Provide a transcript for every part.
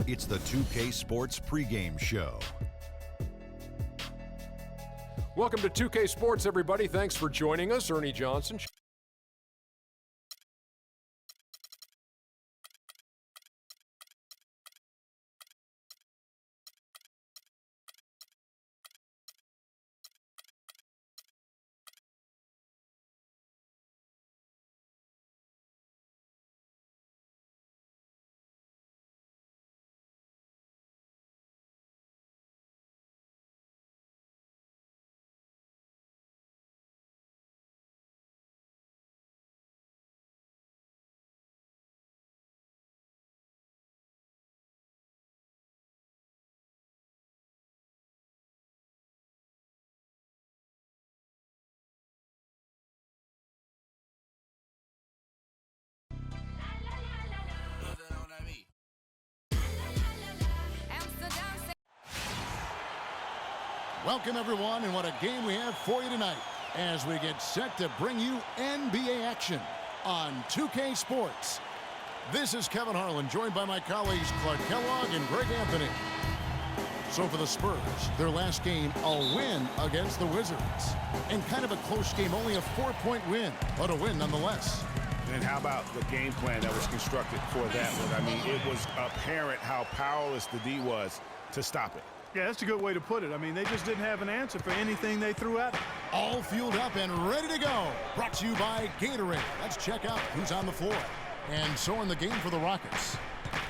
It's the 2K Sports pregame show. Welcome to 2K Sports, everybody. Thanks for joining us. Ernie Johnson. Welcome, everyone, and what a game we have for you tonight as we get set to bring you NBA action on 2K Sports. This is Kevin Harlan, joined by my colleagues Clark Kellogg and Greg Anthony. So for the Spurs, their last game, a win against the Wizards. And kind of a close game, only a 4-point win, but a win nonetheless. And how about the game plan that was constructed for that one? I mean, it was apparent how powerless the D was to stop it. Yeah, that's a good way to put it. I mean, they just didn't have an answer for anything they threw at them. All fueled up and ready to go. Brought to you by Gatorade. Let's check out who's on the floor. And so in the game for the Rockets,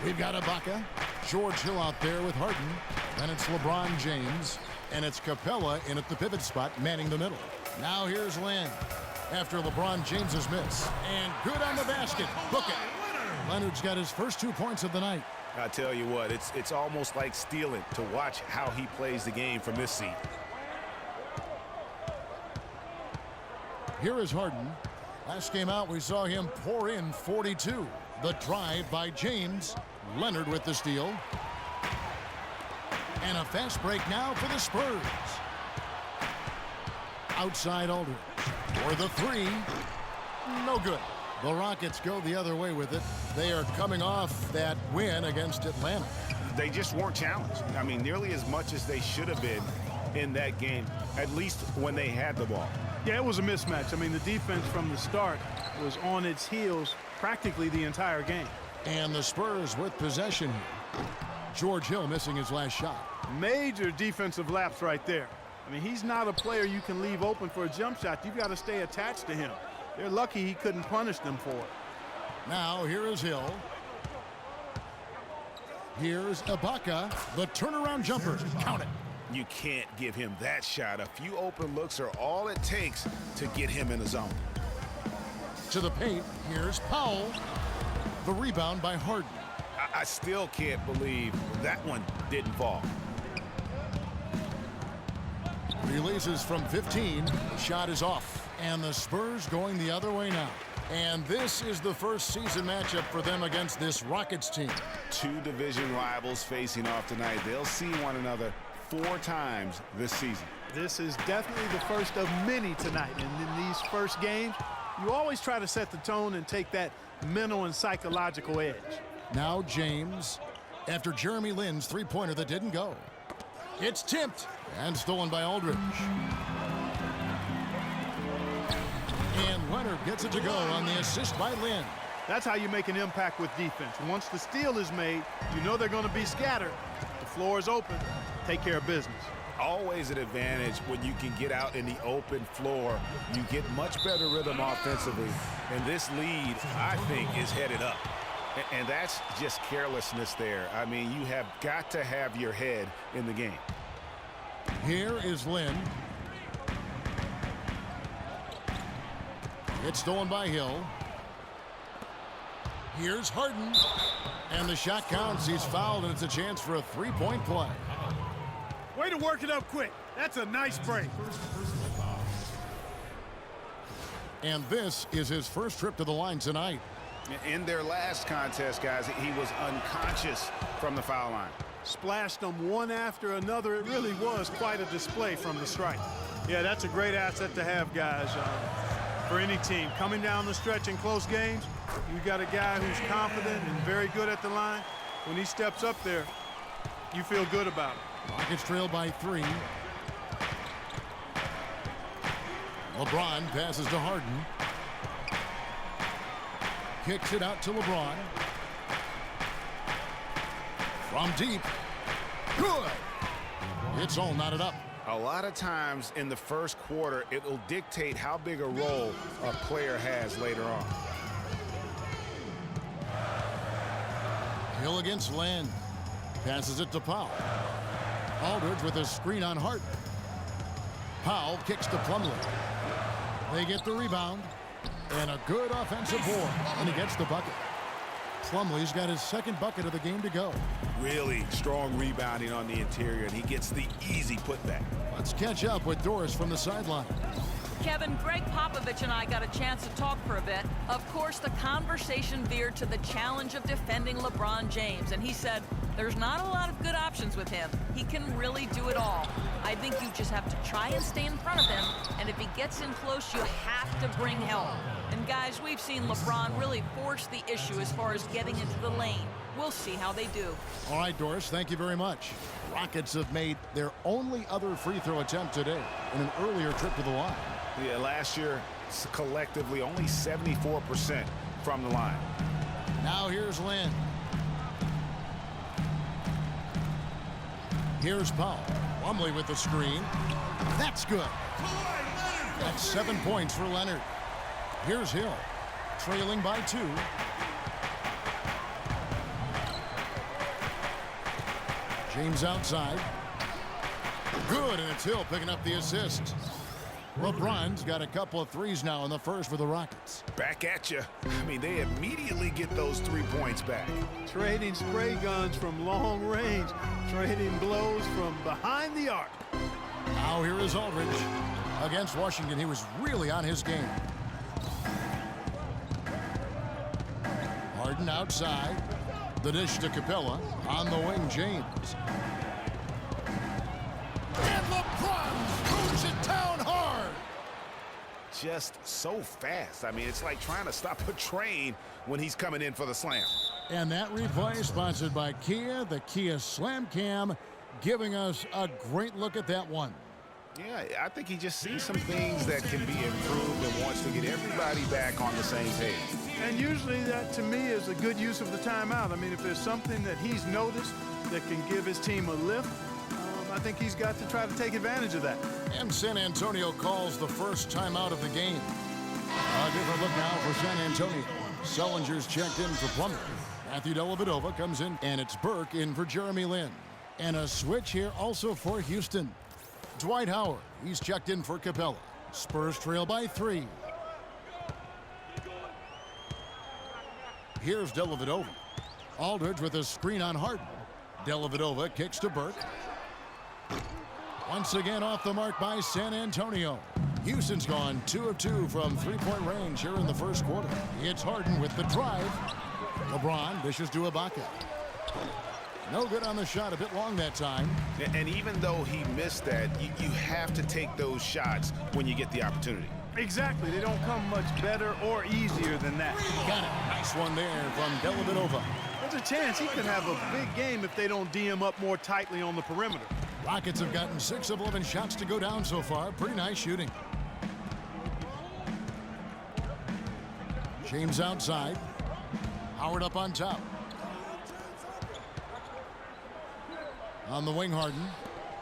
we've got Ibaka, George Hill out there with Harden. Then it's LeBron James. And it's Capella in at the pivot spot, manning the middle. Now here's Lin after LeBron James's miss. And good on the basket. Book it. Leonard's got his first 2 points of the night. I tell you what, it's almost like stealing to watch how he plays the game from this seat. Here is Harden. Last game out, we saw him pour in 42. The drive by James. Leonard with the steal. And a fast break now for the Spurs. Outside Aldridge for the three. No good. The Rockets go the other way with it. They are coming off that win against Atlanta. They just weren't challenged. I mean, nearly as much as they should have been in that game, at least when they had the ball. Yeah, it was a mismatch. I mean, the defense from the start was on its heels practically the entire game. And the Spurs with possession here. George Hill missing his last shot. Major defensive lapse right there. I mean, he's not a player you can leave open for a jump shot. You've got to stay attached to him. They're lucky he couldn't punish them for it. Now here is Hill. Here's Ibaka, the turnaround jumper. Count it. You can't give him that shot. A few open looks are all it takes to get him in the zone. To the paint, here's Powell. The rebound by Harden. I still can't believe that one didn't fall. Releases from 15. The shot is off. And the Spurs going the other way now. And this is the first season matchup for them against this Rockets team. Two division rivals facing off tonight. They'll see one another 4 times this season. This is definitely the first of many tonight. And in these first games, you always try to set the tone and take that mental and psychological edge. Now James, after Jeremy Lin's three-pointer that didn't go. It's tipped and stolen by Aldridge. And Leonard gets it to go on the assist by Lin. That's how you make an impact with defense. Once the steal is made, you know they're going to be scattered. The floor is open. Take care of business. Always an advantage when you can get out in the open floor. You get much better rhythm offensively. And this lead, I think, is headed up. And that's just carelessness there. I mean, you have got to have your head in the game. Here is Lin. It's stolen by Hill. Here's Harden. And the shot counts. He's fouled, and it's a chance for a three-point play. Way to work it up quick. That's a nice break. And this is his first trip to the line tonight. In their last contest, guys, he was unconscious from the foul line. Splashed them one after another. It really was quite a display from the strike. Yeah, that's a great asset to have, guys. For any team coming down the stretch in close games, you got a guy who's confident and very good at the line. When he steps up there, you feel good about it. Rockets trail by 3. LeBron passes to Harden. Kicks it out to LeBron. From deep. Good. It's all knotted up. A lot of times in the first quarter, it will dictate how big a role a player has later on. Hill against Len. Passes it to Powell. Aldridge with a screen on Harden. Powell kicks to Plumlee. They get the rebound. And a good offensive board. And he gets the bucket. Plumlee's got his second bucket of the game to go. Really strong rebounding on the interior, and he gets the easy putback. Let's catch up with Doris from the sideline. Kevin, Greg Popovich and I got a chance to talk for a bit. Of course, the conversation veered to the challenge of defending LeBron James, and he said there's not a lot of good options with him. He can really do it all. I think you just have to try and stay in front of him, and if he gets in close, you have to bring help. And guys, we've seen LeBron really force the issue as far as getting into the lane. We'll see how they do. All right, Doris, thank you very much. Rockets have made their only other free throw attempt today in an earlier trip to the line. Yeah, last year, collectively, only 74% from the line. Now here's Lynn. Here's Powell. Plumlee with the screen. That's good. That's 7 points for Leonard. Here's Hill, trailing by 2. James outside. Good, and it's Hill picking up the assist. LeBron's got a couple of threes now in the first for the Rockets. Back at you. I mean, they immediately get those 3 points back. Trading spray guns from long range. Trading blows from behind the arc. Now here is Aldridge. Against Washington, he was really on his game. Harden outside. The dish to Capella. On the wing, James. And LeBron moves it down hard. Just so fast. I mean, it's like trying to stop a train when he's coming in for the slam. And that replay sponsored by Kia, the Kia Slam Cam, giving us a great look at that one. Yeah, I think he just sees some things that can be improved and wants to get everybody back on the same page. And usually that, to me, is a good use of the timeout. I mean, if there's something that he's noticed that can give his team a lift, I think he's got to try to take advantage of that. And San Antonio calls the first timeout of the game. A different look now for San Antonio. Sellinger's checked in for Plumlee. Matthew Dellavedova comes in, and it's Burke in for Jeremy Lin. And a switch here also for Houston. Dwight Howard, he's checked in for Capella. Spurs trail by 3. Here's Dellavedova. Aldridge with a screen on Harden. Dellavedova kicks to Burke. Once again off the mark by San Antonio. Houston's gone 2 of 2 from three-point range here in the first quarter. It's Harden with the drive. LeBron dishes to Ibaka. No good on the shot, a bit long that time. And even though he missed that, you have to take those shots when you get the opportunity. Exactly. They don't come much better or easier than that. Got it. Nice one there from Dellavedova. There's a chance he could have a big game if they don't D him up more tightly on the perimeter. Rockets have gotten 6 of 11 shots to go down so far. Pretty nice shooting. James outside. Howard up on top. On the wing, Harden.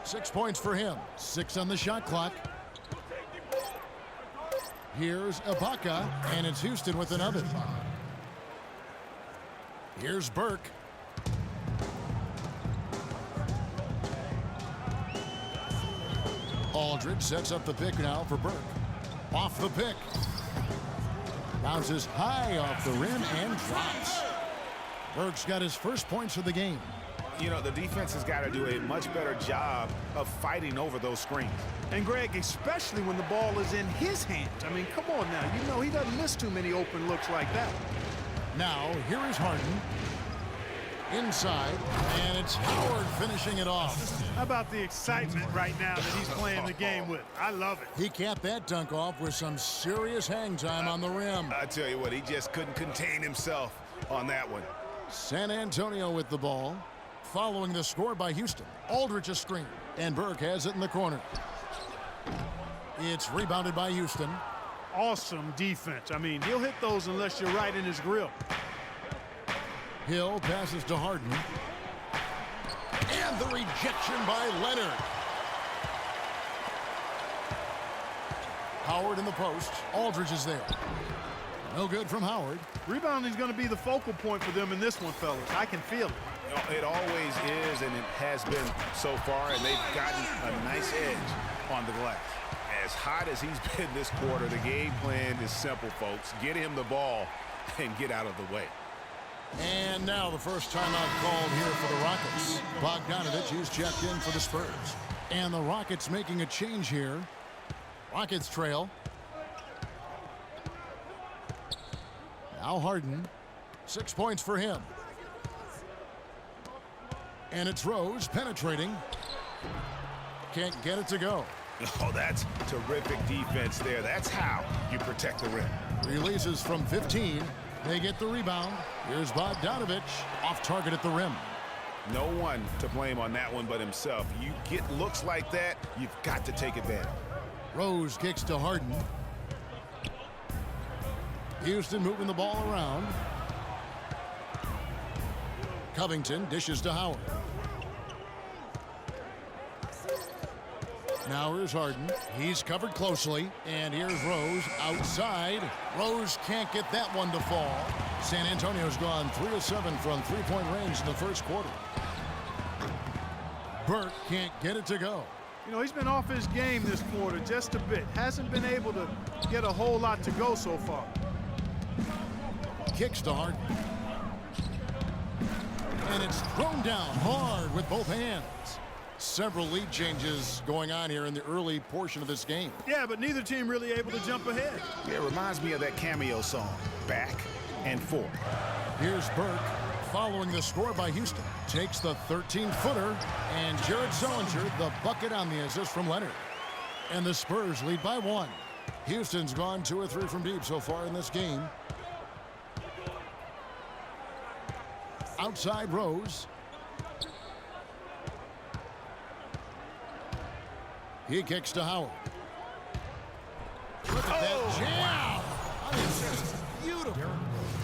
6 points for him. 6 on the shot clock. Here's Ibaka, and it's Houston with another. Here's Burke. Aldridge sets up the pick now for Burke. Off the pick. Bounces high off the rim and drops. Burke's got his first points of the game. You know, the defense has got to do a much better job of fighting over those screens. And Greg, especially when the ball is in his hands. I mean, come on now. You know he doesn't miss too many open looks like that. Now, here is Harden. Inside, and it's Howard finishing it off. How about the excitement right now that he's playing the game with? I love it. He capped that dunk off with some serious hang time on the rim. I tell you what, he just couldn't contain himself on that one. San Antonio with the ball. Following the score by Houston. Aldridge a screen. And Burke has it in the corner. It's rebounded by Houston. Awesome defense. I mean, he'll hit those unless you're right in his grill. Hill passes to Harden. And the rejection by Leonard. Howard in the post. Aldridge is there. No good from Howard. Rebounding is going to be the focal point for them in this one, fellas. I can feel it. It always is, and it has been so far, and they've gotten a nice edge on the glass. As hot as he's been this quarter, the game plan is simple, folks. Get him the ball and get out of the way. And now the first timeout called here for the Rockets. Bogdanovich is checked in for the Spurs. And the Rockets making a change here. Rockets trail. Now Harden. 6 points for him. And it's Rose penetrating. Can't get it to go. Oh, that's terrific defense there. That's how you protect the rim. Releases from 15. They get the rebound. Here's Bogdanovich off target at the rim. No one to blame on that one but himself. You get looks like that, you've got to take advantage. Rose kicks to Harden. Houston moving the ball around. Covington dishes to Howard. Now here's Harden. He's covered closely. And here's Rose outside. Rose can't get that one to fall. San Antonio's gone 3 of 7 from three-point range in the first quarter. Burke can't get it to go. You know, he's been off his game this quarter just a bit. Hasn't been able to get a whole lot to go so far. Kicks to Harden. And it's thrown down hard with both hands. Several lead changes going on here in the early portion of this game. Yeah, but neither team really able to jump ahead. Yeah, it reminds me of that cameo song, Back and Forth. Here's Burke following the score by Houston. Takes the 13-footer, and Jared Sullinger the bucket on the assist from Leonard. And the Spurs lead by 1. Houston's gone 2 or 3 from deep so far in this game. Outside Rose. He kicks to Howard. Look at that jam! I mean, just beautiful.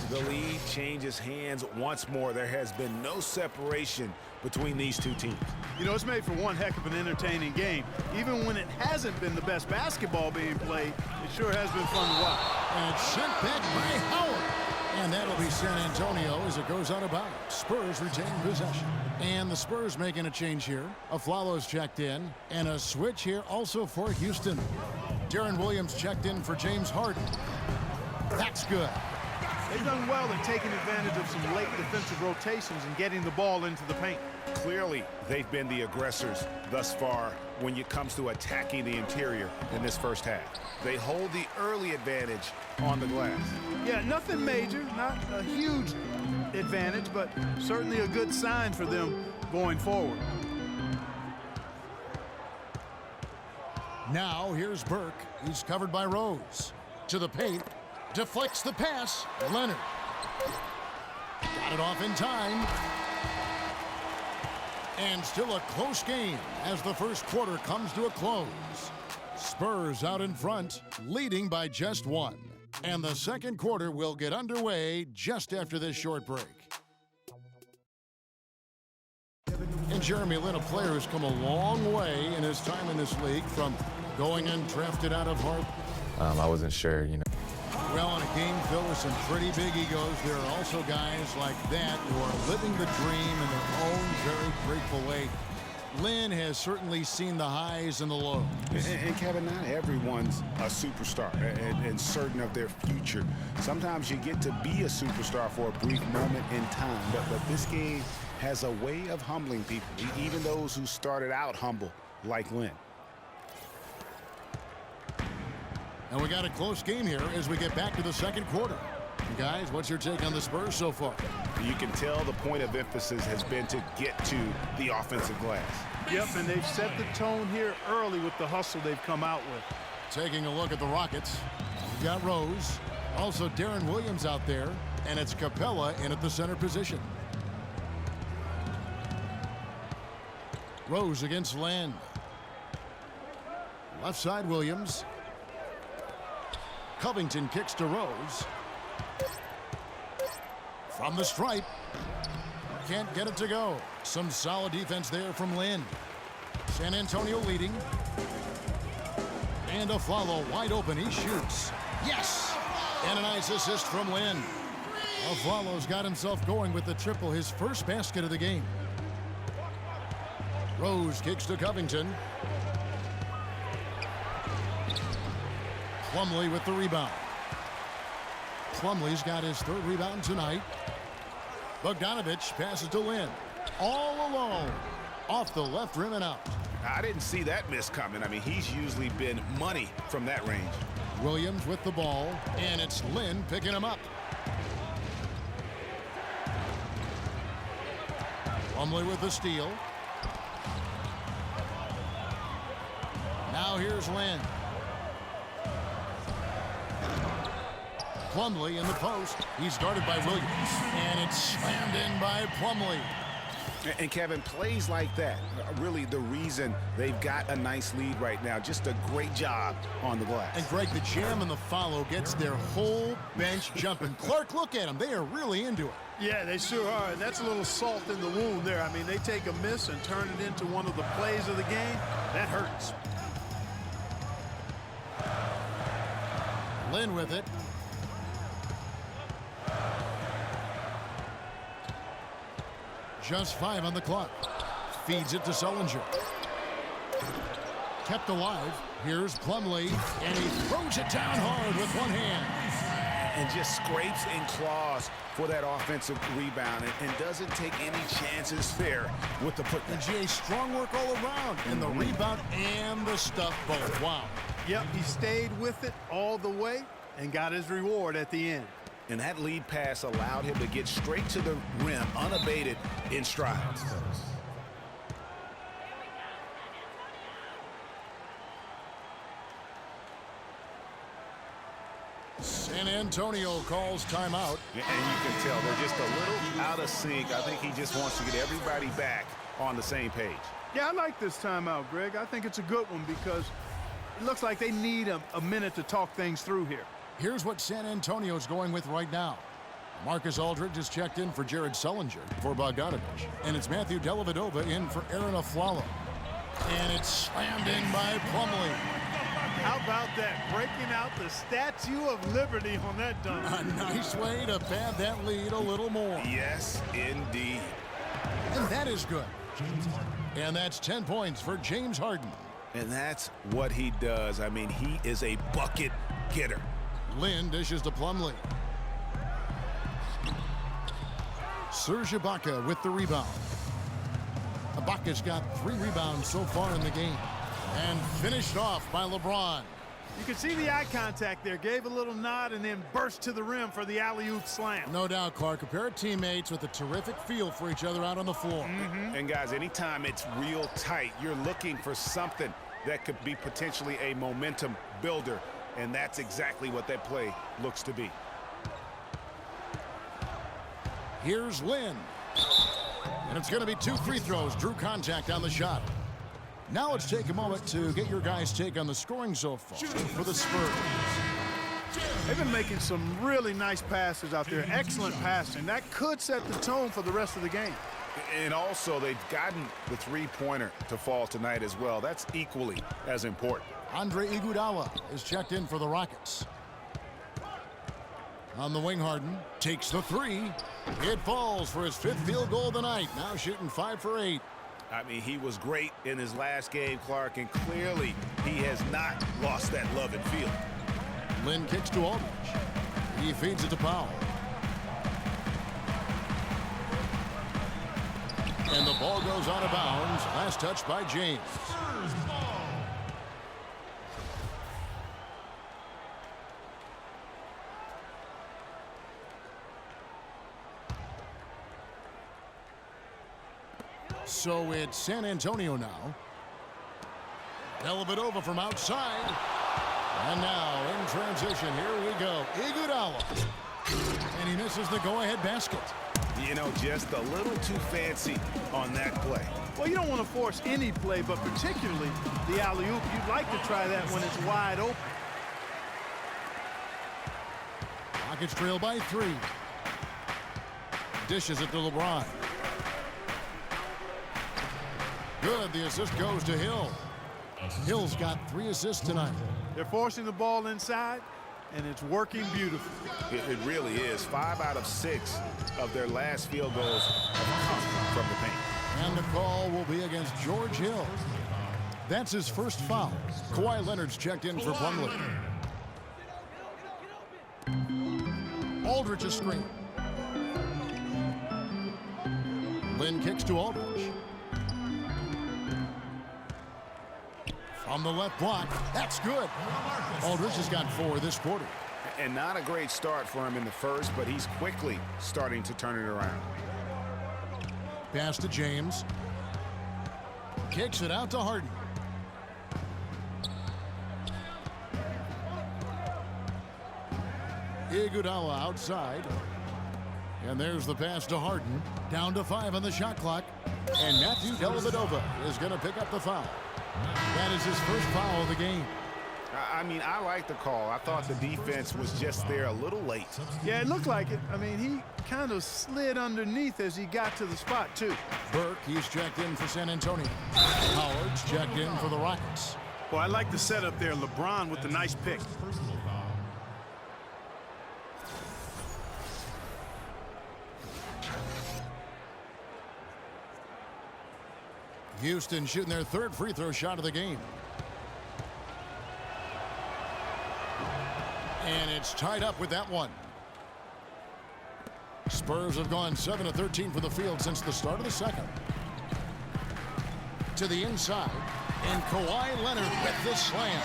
The lead changes hands once more. There has been no separation between these two teams. You know, it's made for one heck of an entertaining game. Even when it hasn't been the best basketball being played, it sure has been fun to watch. And it's sent back by Howard. And that'll be San Antonio as it goes out of bounds. Spurs retain possession. And the Spurs making a change here. Aflalo's checked in. And a switch here also for Houston. Deron Williams checked in for James Harden. That's good. They've done well in taking advantage of some late defensive rotations and getting the ball into the paint. Clearly, they've been the aggressors thus far when it comes to attacking the interior in this first half. They hold the early advantage on the glass. Yeah, nothing major, not a huge advantage, but certainly a good sign for them going forward. Now here's Burke. He's covered by Rose. To the paint. Deflects the pass. Leonard. Got it off in time. And still a close game as the first quarter comes to a close. Spurs out in front, leading by just 1. And the second quarter will get underway just after this short break. And Jeremy Lin, a player who's come a long way in his time in this league from going undrafted out of Harvard. I wasn't sure, you know. Well, in a game filled with some pretty big egos, there are also guys like that who are living the dream in their own very grateful way. Lin has certainly seen the highs and the lows. And Kevin, not everyone's a superstar and certain of their future. Sometimes you get to be a superstar for a brief moment in time, but this game has a way of humbling people, even those who started out humble, like Lin. And we got a close game here as we get back to the second quarter. Guys, what's your take on the Spurs so far? You can tell the point of emphasis has been to get to the offensive glass. Yep, and they've set the tone here early with the hustle they've come out with. Taking a look at the Rockets. We've got Rose. Also, Darren Williams out there, and it's Capella in at the center position. Rose against Land. Left side, Williams. Covington kicks to Rose. From the stripe. Can't get it to go. Some solid defense there from Lynn. San Antonio leading. And a follow wide open. He shoots. Yes! And a nice assist from Lynn. Aflalo's got himself going with the triple, his first basket of the game. Rose kicks to Covington. Plumlee with the rebound. Plumlee's got his third rebound tonight. Bogdanovich passes to Lynn. All alone. Off the left rim and out. I didn't see that miss coming. I mean, he's usually been money from that range. Williams with the ball, and it's Lynn picking him up. Plumlee with the steal. Now here's Lynn. Plumlee in the post. He's guarded by Williams. And it's slammed in by Plumlee. And Kevin, plays like that are really the reason they've got a nice lead right now. Just a great job on the glass. And Greg, the jam and the follow gets their whole bench jumping. Clark, look at them. They are really into it. Yeah, they sure are. And that's a little salt in the wound there. I mean, they take a miss and turn it into one of the plays of the game. That hurts. Lynn with it. Just 5 on the clock. Feeds it to Sullinger. Kept alive. Here's Plumlee, and he throws it down hard with one hand. And just scrapes and claws for that offensive rebound and doesn't take any chances there with the putback. And Jay, strong work all around. And the rebound and the stuff both. Wow. Yep, he stayed with it all the way and got his reward at the end. And that lead pass allowed him to get straight to the rim, unabated in strides. San Antonio calls timeout. And you can tell they're just a little out of sync. I think he just wants to get everybody back on the same page. Yeah, I like this timeout, Greg. I think it's a good one because it looks like they need a minute to talk things through here. Here's what San Antonio's going with right now. Marcus Aldridge is checked in for Jared Sullinger for Bogdanovich. And it's Matthew Dellavedova in for Aaron Aflalo. And it's slammed in by Plumlee. How about that? Breaking out the Statue of Liberty on that dunk. A nice way to pad that lead a little more. Yes, indeed. And that is good. And that's 10 points for James Harden. And that's what he does. I mean, he is a bucket getter. Lynn dishes to Plumlee. Serge Ibaka with the rebound. Ibaka's got 3 rebounds so far in the game. And finished off by LeBron. You can see the eye contact there. Gave a little nod and then burst to the rim for the alley-oop slam. No doubt, Clark. A pair of teammates with a terrific feel for each other out on the floor. And guys, anytime it's real tight, you're looking for something that could be potentially a momentum builder. And that's exactly what that play looks to be. Here's Lynn. And it's going to be 2 free throws. Drew contact on the shot. Now let's take a moment to get your guys' take on the scoring so far for the Spurs. They've been making some really nice passes out there. Excellent passing. That could set the tone for the rest of the game. And also, they've gotten the three-pointer to fall tonight as well. That's equally as important. Andre Iguodala is checked in for the Rockets. On the wing, Harden takes the 3. It falls for his 5th field goal of the night. Now shooting 5 for 8. I mean, he was great in his last game, Clark, and clearly he has not lost that love and feel. Lynn kicks to Aldridge. He feeds it to Powell. And the ball goes out of bounds. Last touch by James. So it's San Antonio now. Dellavedova from outside. And now in transition, here we go. Iguodala. And he misses the go-ahead basket. You know, just a little too fancy on that play. Well, you don't want to force any play, but particularly the alley-oop. You'd like to try that when it's wide open. Rockets trail by 3. Dishes it to LeBron. Good. The assist goes to Hill. Hill's got 3 assists tonight. They're forcing the ball inside, and it's working beautifully. It really is. 5 out of 6 of their last field goals have come from the paint. And the call will be against George Hill. That's his first foul. Kawhi Leonard's checked in for Plumlee. Aldridge a screen. Lynn kicks to Aldridge. From the left block. That's good. Aldridge has got 4 this quarter. And not a great start for him in the first, but he's quickly starting to turn it around. Pass to James. Kicks it out to Harden. Iguodala outside. And there's the pass to Harden. Down to 5 on the shot clock. And Matthew Dellavedova is going to pick up the foul. That is his first foul of the game. I mean, I like the call. I thought the defense was just there a little late. Yeah, it looked like it. I mean, he kind of slid underneath as he got to the spot, too. Burke, he's checked in for San Antonio. Howard's checked in for the Rockets. Well, I like the setup there. LeBron with the nice pick. Houston shooting their 3rd free throw shot of the game. And it's tied up with that one. Spurs have gone 7 of 13 from the field since the start of the second. To the inside. And Kawhi Leonard with the slam.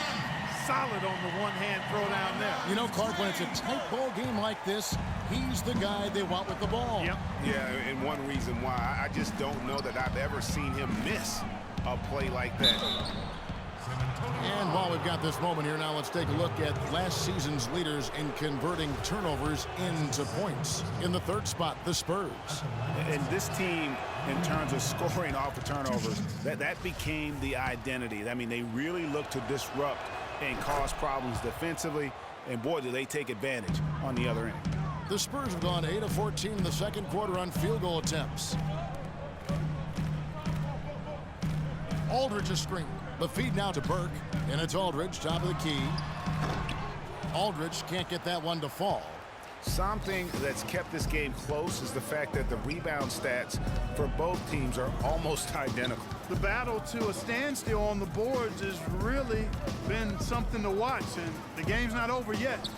Solid on the one-hand throw down there. You know, Clark, when it's a tight ball game like this, he's the guy they want with the ball. Yep. Yeah, and one reason why, I just don't know that I've ever seen him miss a play like that. And while we've got this moment here, now let's take a look at last season's leaders in converting turnovers into points. In the 3rd spot, the Spurs. And this team, in terms of scoring off of turnovers, that became the identity. I mean, they really look to disrupt and cause problems defensively, and boy, do they take advantage on the other end. The Spurs have gone 8 of 14 in the second quarter on field goal attempts. Aldridge a screen. The feed now to Burke, and it's Aldridge, top of the key. Aldridge can't get that one to fall. Something that's kept this game close is the fact that the rebound stats for both teams are almost identical. The battle to a standstill on the boards has really been something to watch, and the game's not over yet.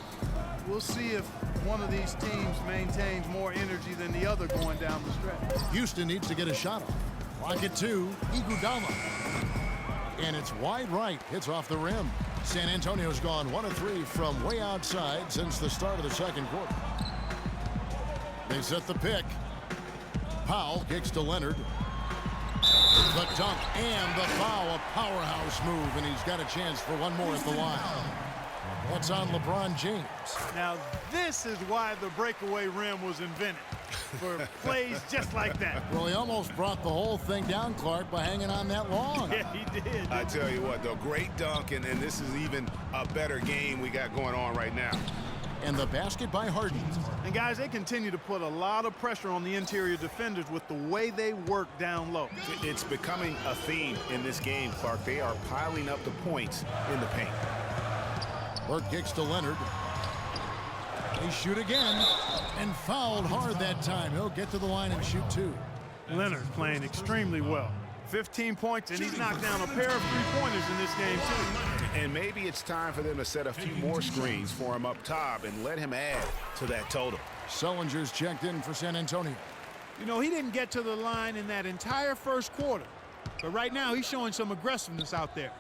We'll see if one of these teams maintains more energy than the other going down the stretch. Houston needs to get a shot off. Rocket 2, Iguodala. And it's wide right. Hits off the rim. San Antonio's gone 1 of 3 from way outside since the start of the second quarter. They set the pick. Powell kicks to Leonard. The dunk and the foul. A powerhouse move, and he's got a chance for one more at the line. That's on LeBron James. Now, this is why the breakaway rim was invented, for plays just like that. Well, he almost brought the whole thing down, Clark, by hanging on that long. Yeah, he did. I tell you what, though, great dunk, and this is even a better game we got going on right now. And the basket by Harden. And, guys, they continue to put a lot of pressure on the interior defenders with the way they work down low. It's becoming a theme in this game, Clark. They are piling up the points in the paint. Burke kicks to Leonard. They shoot again and fouled hard that time. He'll get to the line and shoot 2. Leonard playing extremely well. 15 points, and he's knocked down a pair of three-pointers in this game, too. And maybe it's time for them to set a few more screens for him up top and let him add to that total. Sullinger's checked in for San Antonio. You know, he didn't get to the line in that entire first quarter, but right now he's showing some aggressiveness out there.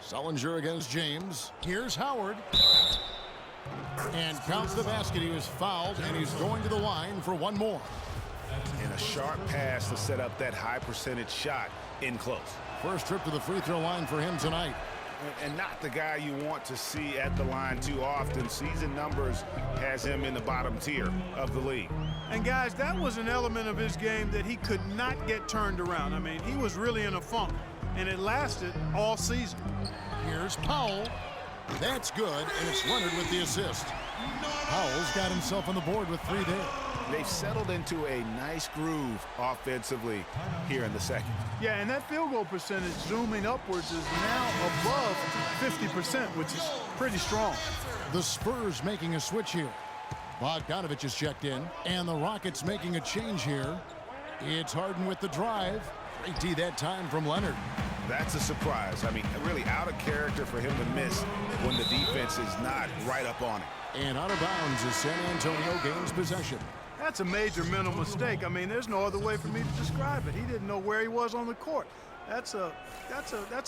Sullinger against James. Here's Howard. And counts the basket. He was fouled, and he's going to the line for one more. And a sharp pass to set up that high percentage shot in close. First trip to the free throw line for him tonight. And not the guy you want to see at the line too often. Season numbers has him in the bottom tier of the league. And guys, that was an element of his game that he could not get turned around. I mean, he was really in a funk, and it lasted all season. Here's Powell. That's good, and it's Leonard with the assist. Powell's got himself on the board with 3 there. They've settled into a nice groove offensively here in the second. Yeah, and that field goal percentage zooming upwards is now above 50%, which is pretty strong. The Spurs making a switch here. Bogdanovich is checked in, and the Rockets making a change here. It's Harden with the drive. Great D that time from Leonard. That's a surprise. I mean, really out of character for him to miss when the defense is not right up on it. And out of bounds as San Antonio gains possession. That's a major mental mistake. I mean, there's no other way for me to describe it. He didn't know where he was on the court. That's a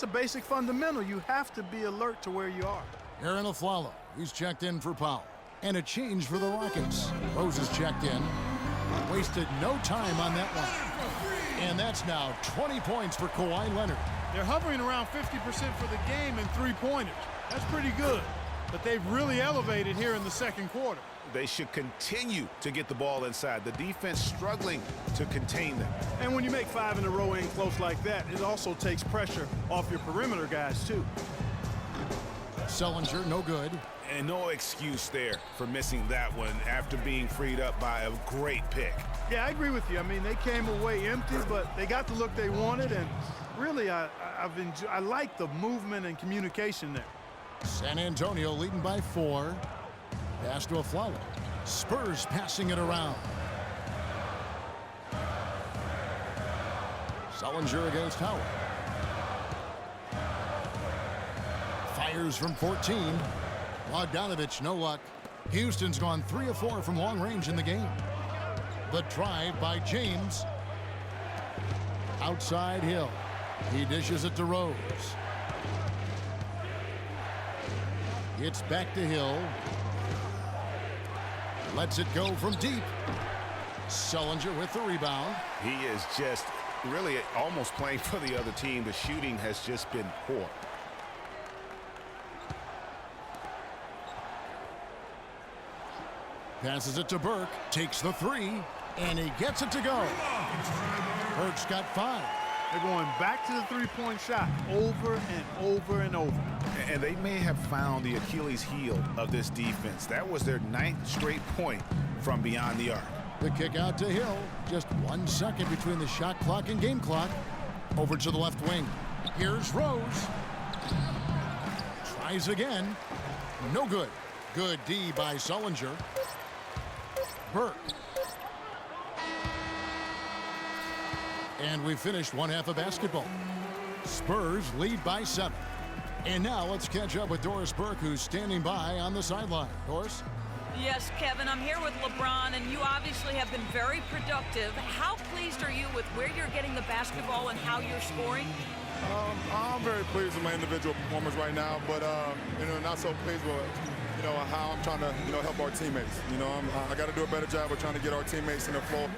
basic fundamental. You have to be alert to where you are. Aaron Aflalo, he's checked in for Powell. And a change for the Rockets. Rose is checked in. Wasted no time on that one. And that's now 20 points for Kawhi Leonard. They're hovering around 50% for the game in three-pointers. That's pretty good. But they've really elevated here in the second quarter. They should continue to get the ball inside. The defense struggling to contain them. And when you make 5 in a row in close like that, it also takes pressure off your perimeter guys, too. Sullinger, no good. And no excuse there for missing that one after being freed up by a great pick. Yeah, I agree with you. I mean, they came away empty, but they got the look they wanted. And really, I like the movement and communication there. San Antonio leading by 4. Pass to Aflalo. Spurs passing it around. Sullinger against Howard. Fires from 14. Bogdanovich, no luck. Houston's gone 3 of 4 from long range in the game. The drive by James. Outside Hill. He dishes it to Rose. It's back to Hill. Lets it go from deep. Sullinger with the rebound. He is just really almost playing for the other team. The shooting has just been poor. Passes it to Burke. Takes the 3. And he gets it to go. Burke's got 5. They're going back to the three-point shot over and over and over. And they may have found the Achilles heel of this defense. That was their 9th straight point from beyond the arc. The kick out to Hill. Just 1 second between the shot clock and game clock. Over to the left wing. Here's Rose. Tries again. No good. Good D by Sullinger. Burke. And we finished one half of basketball. Spurs lead by 7. And now let's catch up with Doris Burke, who's standing by on the sideline. Doris? Yes, Kevin, I'm here with LeBron, and you obviously have been very productive. How pleased are you with where you're getting the basketball and how you're scoring? I'm very pleased with my individual performance right now, but not so pleased with how I'm trying to help our teammates. I got to do a better job of trying to get our teammates in the flow.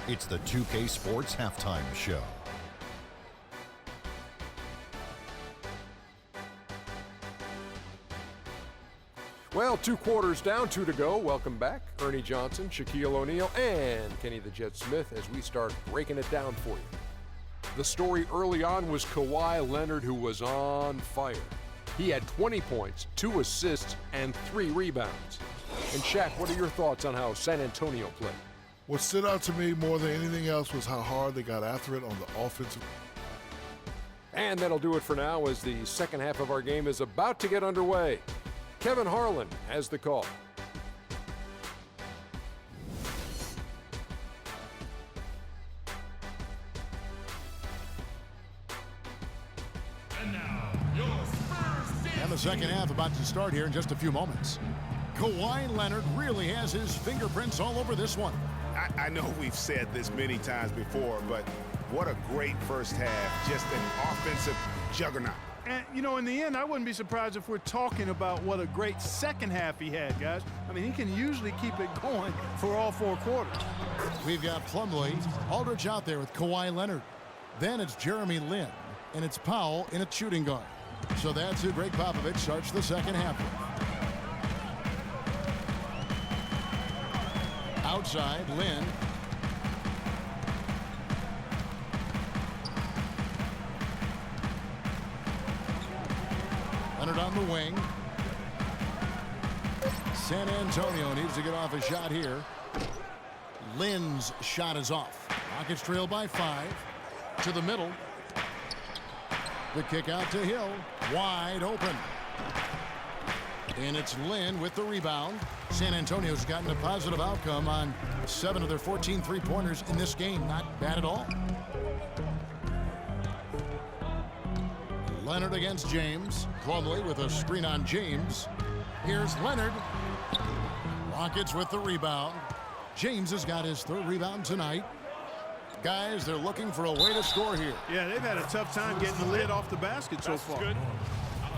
It's the 2K Sports Halftime Show. Well, 2 quarters down, 2 to go. Welcome back, Ernie Johnson, Shaquille O'Neal, and Kenny the Jet Smith as we start breaking it down for you. The story early on was Kawhi Leonard, who was on fire. He had 20 points, 2 assists, and 3 rebounds. And Shaq, what are your thoughts on how San Antonio played? What stood out to me more than anything else was how hard they got after it on the offensive. And that'll do it for now as the second half of our game is about to get underway. Kevin Harlan has the call. And the second half about to start here in just a few moments. Kawhi Leonard really has his fingerprints all over this one. I know we've said this many times before, but what a great first half. Just an offensive juggernaut. And, in the end, I wouldn't be surprised if we're talking about what a great second half he had, guys. I mean, he can usually keep it going for all 4 quarters. We've got Plumlee, Aldridge out there with Kawhi Leonard. Then it's Jeremy Lin. and it's Powell in a shooting guard. So that's who Greg Popovich starts the second half with. Outside, Lynn. Leonard on the wing. San Antonio needs to get off a shot here. Lynn's shot is off. Rockets trail by 5. To the middle. The kick out to Hill. Wide open. And it's Lynn with the rebound. San Antonio's gotten a positive outcome on 7 of their 14 three-pointers in this game. Not bad at all. Leonard against James. Plumlee with a screen on James. Here's Leonard. Rockets with the rebound. James has got his 3rd rebound tonight. Guys, they're looking for a way to score here. Yeah, they've had a tough time getting the lid off the basket so far. Good.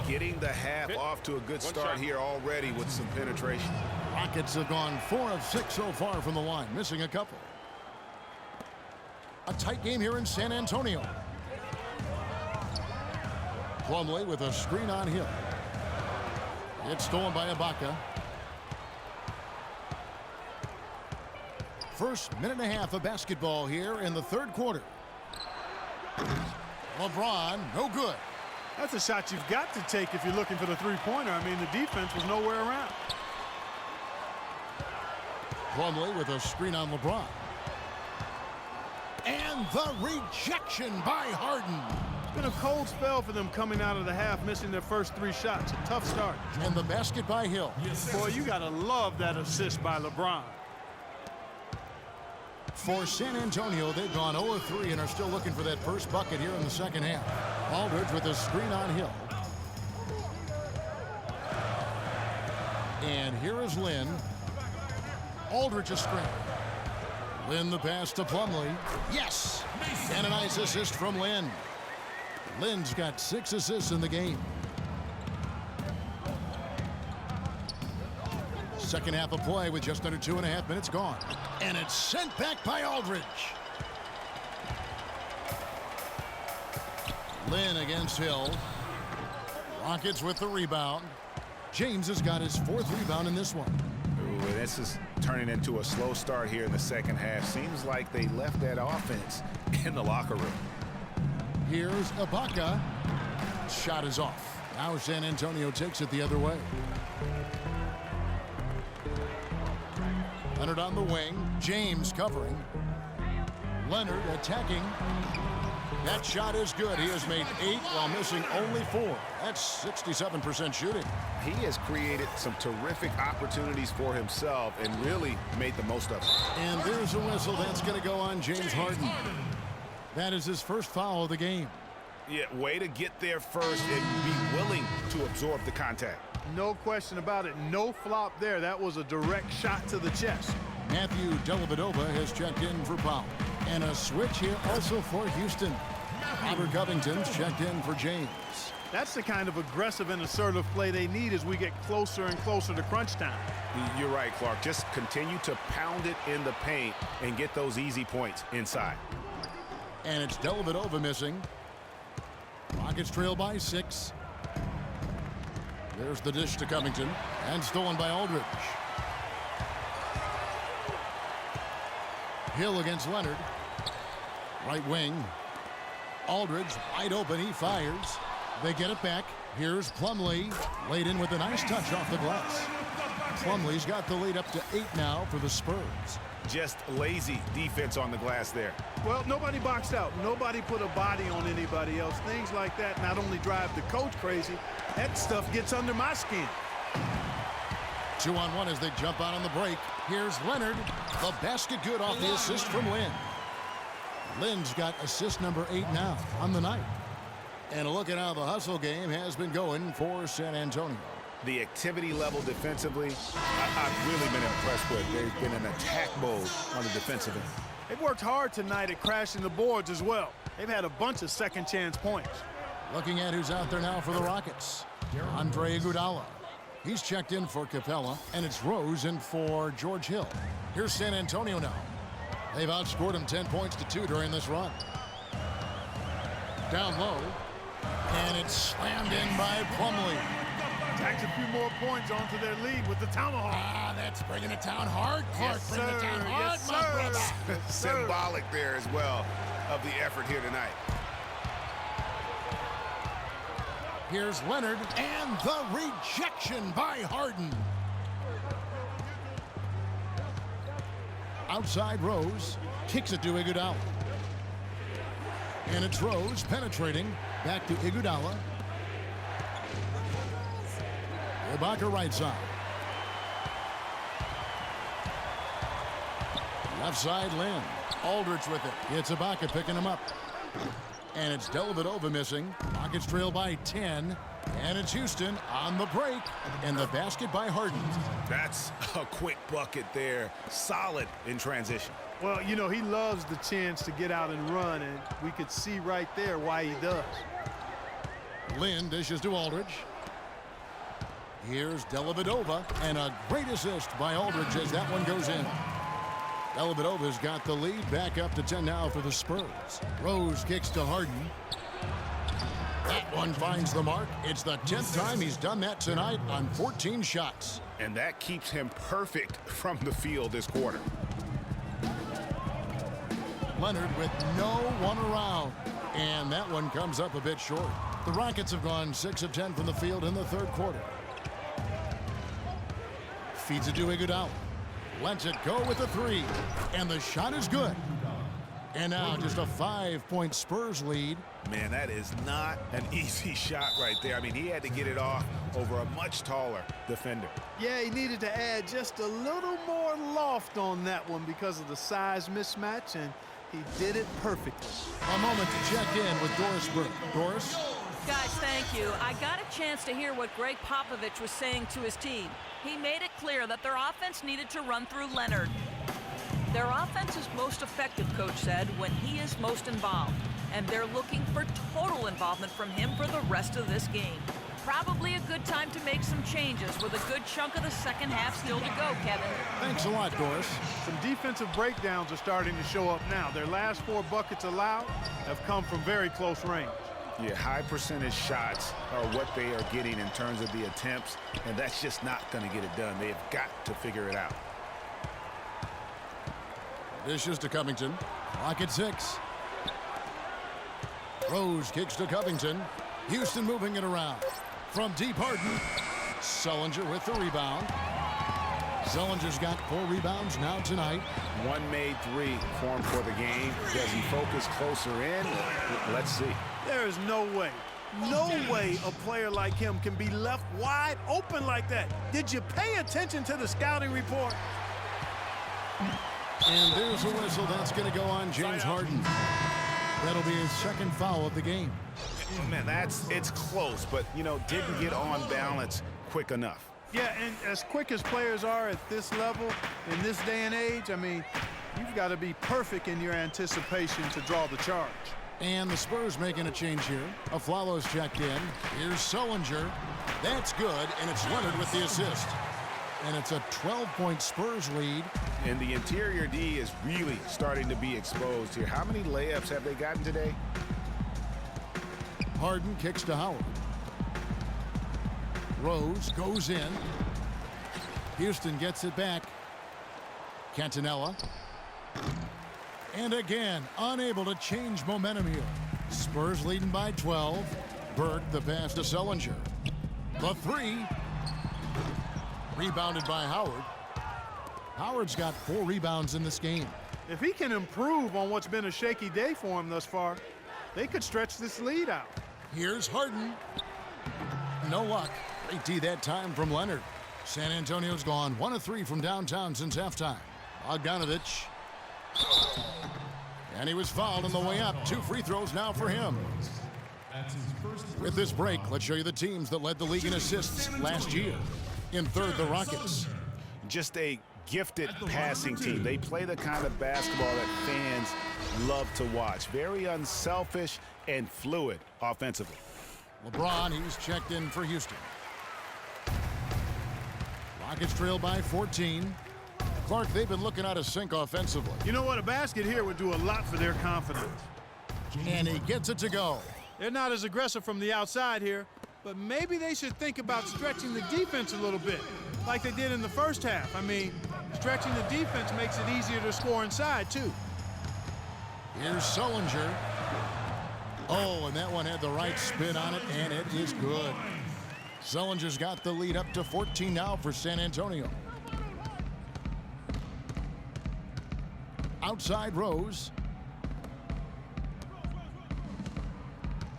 Getting the half off to a good start here already with some penetration. Rockets have gone 4 of 6 so far from the line, missing a couple. A tight game here in San Antonio. Plumlee with a screen on Hill. It's stolen by Ibaka. First minute and a half of basketball here in the 3rd quarter. LeBron, no good. That's a shot you've got to take if you're looking for the three-pointer. I mean, the defense was nowhere around. Plumlee with a screen on LeBron. And the rejection by Harden. It's been a cold spell for them coming out of the half, missing their first 3 shots. A tough start. And the basket by Hill. Boy, you got to love that assist by LeBron. For San Antonio, they've gone 0 of 3 and are still looking for that first bucket here in the second half. Aldridge with a screen on Hill. And here is Lynn. Aldridge a screen. Lynn the pass to Plumlee. Yes! And a nice assist from Lynn. Lynn's got 6 assists in the game. Second half of play with just under 2.5 minutes gone. And it's sent back by Aldridge. Lynn against Hill. Rockets with the rebound. James has got his 4th rebound in this one. Ooh, this is turning into a slow start here in the second half. Seems like they left that offense in the locker room. Here's Ibaka. Shot is off. Now San Antonio takes it the other way. Leonard on the wing. James covering. Leonard attacking. That shot is good. He has made 8 while missing only 4. That's 67% shooting. He has created some terrific opportunities for himself and really made the most of it. And there's a whistle. That's going to go on James Harden. That is his first foul of the game. Yeah, way to get there first and be willing to absorb the contact. No question about it. No flop there. That was a direct shot to the chest. Matthew Dellavedova has checked in for Powell. And a switch here also for Houston. Robert Covington's checked in for James. That's the kind of aggressive and assertive play they need as we get closer and closer to crunch time. You're right, Clark. Just continue to pound it in the paint and get those easy points inside. And it's Dellavedova missing. Rockets trail by 6. There's the dish to Covington. And stolen by Aldridge. Hill against Leonard. Right wing. Aldridge wide open. He fires. They get it back. Here's Plumlee. Laid in with a nice touch off the glass. Plumlee's got the lead up to 8 now for the Spurs. Just lazy defense on the glass there. Well, nobody boxed out. Nobody put a body on anybody else. Things like that not only drive the coach crazy, that stuff gets under my skin. 2-on-1 as they jump out on the break. Here's Leonard. The basket good off the assist from Lynn. Lynn's got assist number 8 now on the night. And a look at how the hustle game has been going for San Antonio. The activity level defensively, I've really been impressed with. They've been in attack mode on the defensive end. They've worked hard tonight at crashing the boards as well. They've had a bunch of second chance points. Looking at who's out there now for the Rockets. Andre Iguodala. He's checked in for Capella, and it's Rose in for George Hill. Here's San Antonio now. They've outscored him 10 points to 2 during this run. Down low. And it's slammed in by Plumlee. Tacks a few more points onto their lead with the tomahawk. Ah, that's bringing it down hard. Clark, Yes, bringing it sir. down hard, Yes, my sir. brother. Yes, sir. Symbolic there as well of the effort here tonight. Here's Leonard, and the rejection by Harden. Outside Rose, kicks it to Iguodala. And it's Rose penetrating, back to Iguodala. Ibaka right side. Left side, Lynn. Aldridge with it. It's Ibaka picking him up. And it's Dellavedova missing. Rockets trail by 10. And it's Houston on the break. And the basket by Harden. That's a quick bucket there. Solid in transition. Well, you know, he loves the chance to get out and run, and we could see right there why he does. Lynn dishes to Aldridge. Here's Dellavedova, and a great assist by Aldridge as that one goes in. Dellavedova's got the lead, back up to 10 now for the Spurs. Rose kicks to Harden. That one finds the mark. It's the 10th time he's done that tonight on 14 shots. And that keeps him perfect from the field this quarter. Leonard with no one around. And that one comes up a bit short. The Rockets have gone 6 of 10 from the field in the third quarter. Feeds it to Iguodala. Lets it go with the three. And the shot is good. And now just a 5-point Spurs lead. Man, that is not an easy shot right there. I mean, he had to get it off over a much taller defender. Yeah, he needed to add just a little more loft on that one because of the size mismatch, and he did it perfectly. A moment to check in with Doris Burke. Doris? Guys, thank you. I got a chance to hear what Greg Popovich was saying to his team. He made it clear that their offense needed to run through Leonard. Their offense is most effective, Coach said, when he is most involved. And they're looking for total involvement from him for the rest of this game. Probably a good time to make some changes with a good chunk of the second half still to go, Kevin. Thanks a lot, Doris. Some defensive breakdowns are starting to show up now. Their last 4 buckets allowed have come from very close range. Yeah, high percentage shots are what they are getting in terms of the attempts, and that's just not going to get it done. They've got to figure it out. Dishes to Covington. Clock at 6. Rose kicks to Covington. Houston moving it around. From deep, Harden. Sullinger with the rebound. Sullinger's got 4 rebounds now tonight. One made 3 for him for the game. Does he focus closer in? Let's see. There is no way a player like him can be left wide open like that. Did you pay attention to the scouting report? And there's a whistle that's going to go on James Harden. That'll be his second foul of the game. Man, it's close, but, you know, didn't get on balance quick enough. Yeah, and as quick as players are at this level, in this day and age, I mean, you've got to be perfect in your anticipation to draw the charge. And the Spurs making a change here. Aflalo's checked in. Here's Sullinger. That's good, and it's Leonard with the assist. And it's a 12-point Spurs lead. And the interior D is really starting to be exposed here. How many layups have they gotten today? Harden kicks to Howard. Rose goes in. Houston gets it back. Cantonella. And again, unable to change momentum here. Spurs leading by 12. Burke, the pass to Sullinger. The 3. Rebounded by Howard. Howard's got 4 rebounds in this game. If he can improve on what's been a shaky day for him thus far, they could stretch this lead out. Here's Harden. No luck. Great D that time from Leonard. San Antonio's gone 1 of 3 from downtown since halftime. Bogdanovich. And he was fouled on the way up. 2 free throws now for him. With this break, let's show you the teams that led the league in assists last year. In third, the Rockets. Just a gifted passing team. They play the kind of basketball that fans love to watch. Very unselfish and fluid offensively. LeBron, he's checked in for Houston. Rockets trail by 14. Clark, they've been looking out of sync offensively. You know what? A basket here would do a lot for their confidence. And he gets it to go. They're not as aggressive from the outside here, but maybe they should think about stretching the defense a little bit, like they did in the first half. I mean, stretching the defense makes it easier to score inside, too. Here's Sullinger. Oh, and that one had the right spin on it, and it is good. Sullinger's got the lead up to 14 now for San Antonio. Outside Rose.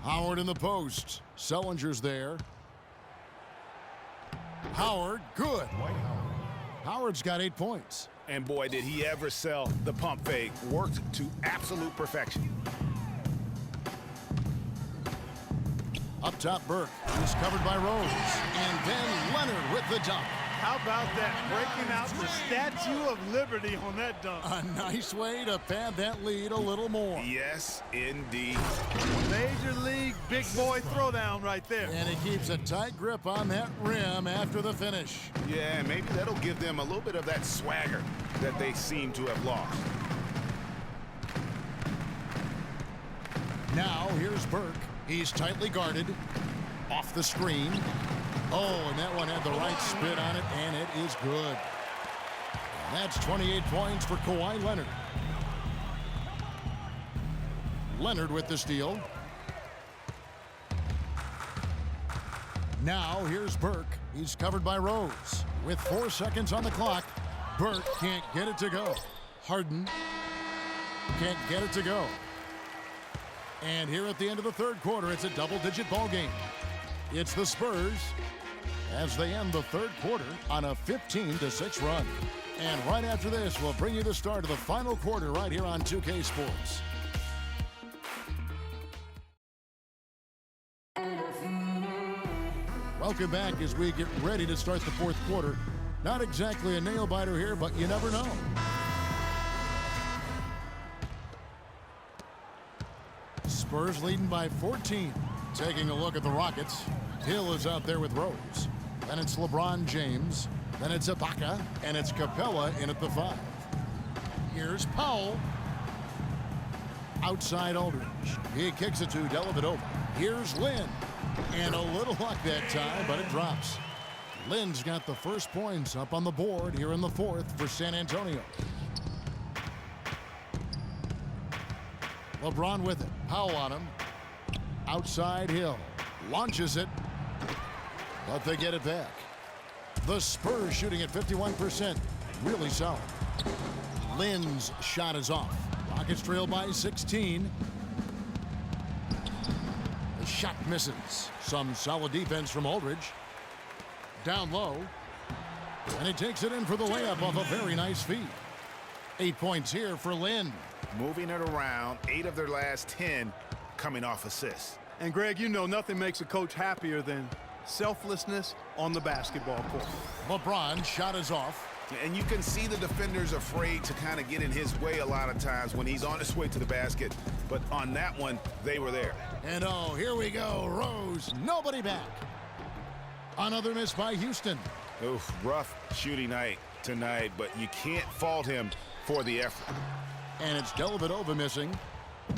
Howard in the post. Sullinger's there. Howard, good. Howard's got 8 points. And boy, did he ever sell the pump fake. Worked to absolute perfection. Up top, Burke. He's covered by Rose. And then Leonard with the dunk. How about that? Breaking out the Statue of Liberty on that dunk. A nice way to pad that lead a little more. Yes, indeed. Major league big boy throwdown right there. And he keeps a tight grip on that rim after the finish. Yeah, maybe that'll give them a little bit of that swagger that they seem to have lost. Now here's Burke. He's tightly guarded. Off the screen. Oh, and that one had the right spin on it, and it is good. And that's 28 points for Kawhi Leonard. Leonard with the steal. Now here's Burke. He's covered by Rose. With 4 seconds on the clock, Burke can't get it to go. Harden can't get it to go. And here at the end of the third quarter, it's a double-digit ball game. It's the Spurs as they end the third quarter on a 15-6 run. And right after this, we'll bring you the start of the final quarter right here on 2K Sports. Welcome back as we get ready to start the fourth quarter. Not exactly a nail-biter here, but you never know. Spurs leading by 14. Taking a look at the Rockets. Hill is out there with Rose. Then it's LeBron James. Then it's Ibaka. And it's Capella in at the 5. Here's Powell. Outside Aldridge. He kicks it to Dellavedova. Here's Lynn. And a little luck that time, but it drops. Lynn's got the first points up on the board here in the fourth for San Antonio. LeBron with it. Powell on him. Outside Hill. Launches it. But they get it back. The Spurs shooting at 51%. Really solid. Lynn's shot is off. Rockets trail by 16. The shot misses. Some solid defense from Aldridge. Down low. And he takes it in for the layup off a very nice feed. 8 points here for Lynn. Moving it around, 8 of their last 10 coming off assists. And Greg, you know nothing makes a coach happier than selflessness on the basketball court. LeBron shot is off. And you can see the defenders afraid to kind of get in his way a lot of times when he's on his way to the basket. But on that one, they were there. And oh, here we go. Rose, nobody back. Another miss by Houston. Oof, rough shooting night tonight, but you can't fault him for the effort. And it's Dellavedova missing.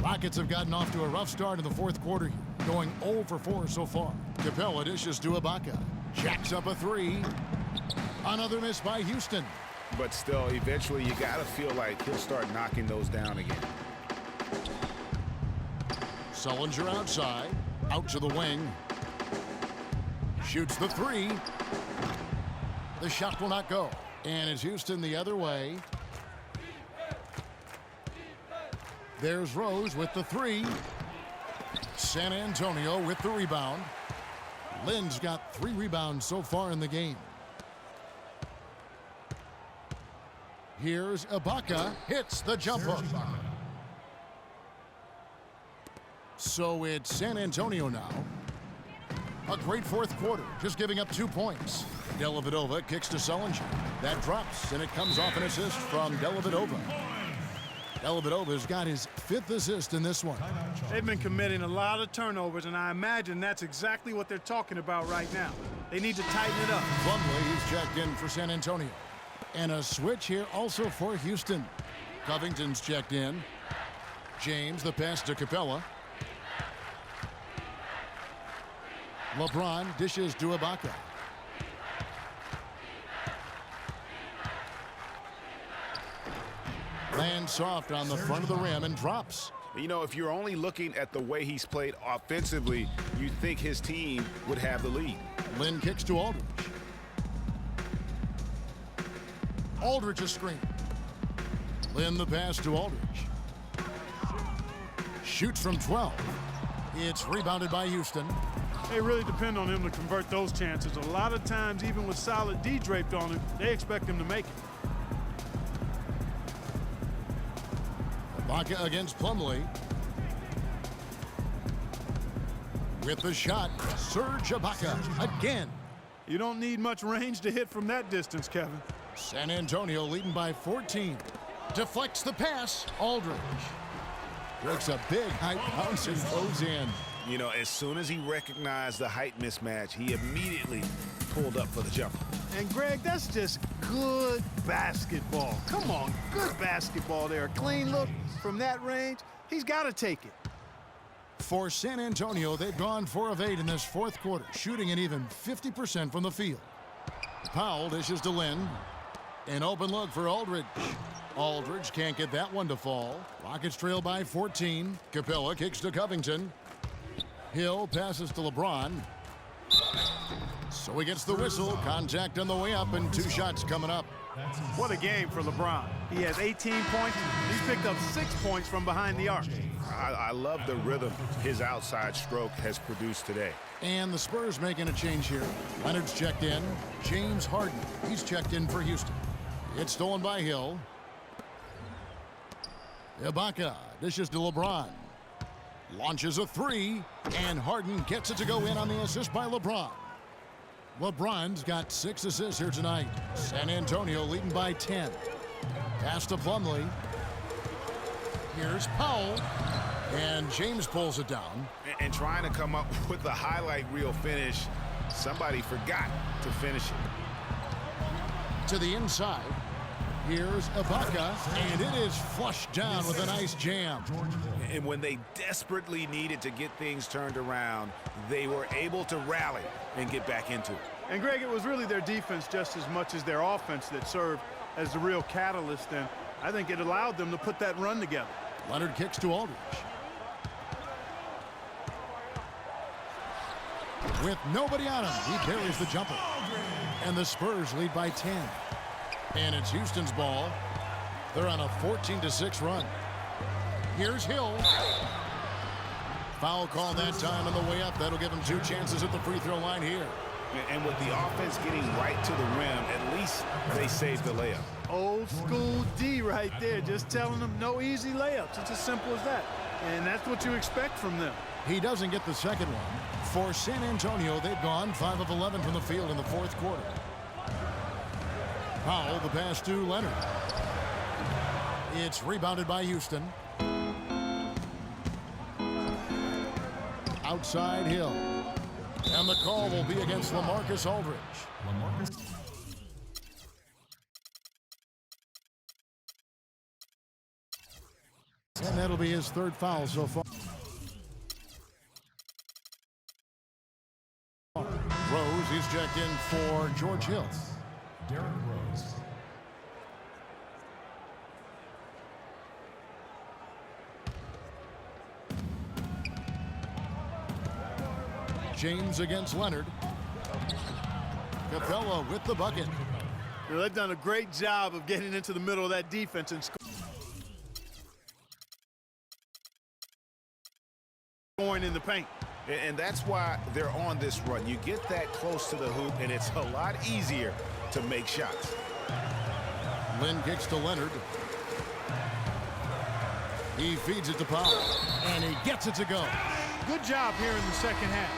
Rockets have gotten off to a rough start in the fourth quarter, going 0 for 4 so far. Capella dishes to Ibaka. Jacks up a 3. Another miss by Houston. But still, eventually you got to feel like he'll start knocking those down again. Sullinger outside. Out to the wing. Shoots the 3. The shot will not go. And it's Houston the other way. There's Rose with the 3. San Antonio with the rebound. Lynn's got 3 rebounds so far in the game. Here's Ibaka. Hits the jump hook. So it's San Antonio now. A great fourth quarter, just giving up 2 points. Dellavedova kicks to Sullinger. That drops, and it comes off an assist from Dellavedova. Dellavedova's got his 5th assist in this one. They've been committing a lot of turnovers, and I imagine that's exactly what they're talking about right now. They need to tighten it up. Plumlee, he's checked in for San Antonio. And a switch here also for Houston. Covington's checked in. James, the pass to Capella. LeBron dishes to Ibaka. Lands soft on the front of the rim and drops. You know, if you're only looking at the way he's played offensively, you'd think his team would have the lead. Lynn kicks to Aldridge. Aldridge a screen. Lynn the pass to Aldridge. Shoots from 12. It's rebounded by Houston. They really depend on him to convert those chances. A lot of times, even with solid D draped on him, they expect him to make it. Ibaka against Plumlee. With the shot, Serge Ibaka again. You don't need much range to hit from that distance, Kevin. San Antonio leading by 14. Deflects the pass. Aldridge breaks a big height bounce and goes in. You know, as soon as he recognized the height mismatch, he immediately pulled up for the jumper. And Greg, that's just good basketball. Come on, good basketball there. Clean look from that range. He's got to take it. For San Antonio, they've gone 4 of 8 in this fourth quarter, shooting an even 50% from the field. Powell dishes to Lynn. An open look for Aldridge. Aldridge can't get that one to fall. Rockets trail by 14. Capella kicks to Covington. Hill passes to LeBron. So he gets the whistle. Contact on the way up and 2 shots coming up. What a game for LeBron. He has 18 points. He's picked up 6 points from behind the arc. I love the rhythm his outside stroke has produced today. And the Spurs making a change here. Leonard's checked in. James Harden, he's checked in for Houston. It's stolen by Hill. Ibaka dishes to LeBron. Launches a 3, and Harden gets it to go in on the assist by LeBron. LeBron's got 6 assists here tonight. San Antonio leading by 10. Pass to Plumlee. Here's Powell. And James pulls it down. And trying to come up with the highlight reel finish, somebody forgot to finish it. To the inside. Here's Ibaka, and it is flushed down with a nice jam. And when they desperately needed to get things turned around, they were able to rally and get back into it. And Greg, it was really their defense just as much as their offense that served as the real catalyst, and I think it allowed them to put that run together. Leonard kicks to Aldridge. With nobody on him, he carries the jumper. And the Spurs lead by 10. And it's Houston's ball. They're on a 14-6 run. Here's Hill. Foul call that time on the way up. That'll give him 2 chances at the free throw line here. And with the offense getting right to the rim, at least they saved the layup. Old school D right there, just telling them no easy layups. It's as simple as that. And that's what you expect from them. He doesn't get the second one. For San Antonio, they've gone 5 of 11 from the field in the fourth quarter. Powell, the pass to Leonard. It's rebounded by Houston. Outside Hill. And the call will be against LaMarcus Aldridge. And that'll be his 3rd foul so far. Rose, he's checked in for George Hill. Derrick Rose. James against Leonard. Capella with the bucket. You know, they've done a great job of getting into the middle of that defense and scoring in the paint. And that's why they're on this run. You get that close to the hoop, and it's a lot easier to make shots. Lynn kicks to Leonard. He feeds it to Powell, and he gets it to go. Good job here in the second half.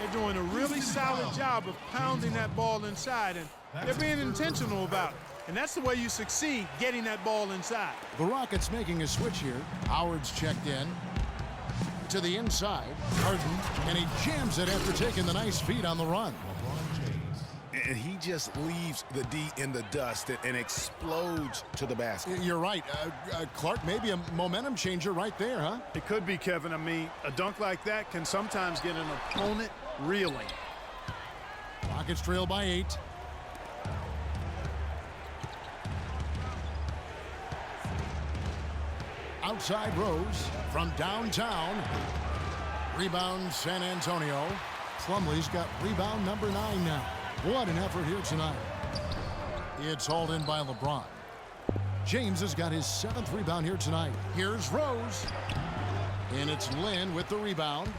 They're doing a really solid job of pounding that ball inside, and they're being intentional about it. And that's the way you succeed, getting that ball inside. The Rockets making a switch here. Howard's checked in. To the inside, Harden, and he jams it after taking the nice feed on the run. And he just leaves the D in the dust and explodes to the basket. You're right. Clark, maybe a momentum changer right there, huh? It could be, Kevin. I mean, a dunk like that can sometimes get an opponent reeling. Rockets trail by 8. Outside Rose from downtown. Rebound San Antonio. Plumlee's got rebound number 9 now. What an effort here tonight. It's hauled in by LeBron. James has got his 7th rebound here tonight. Here's Rose. And it's Lynn with the rebound.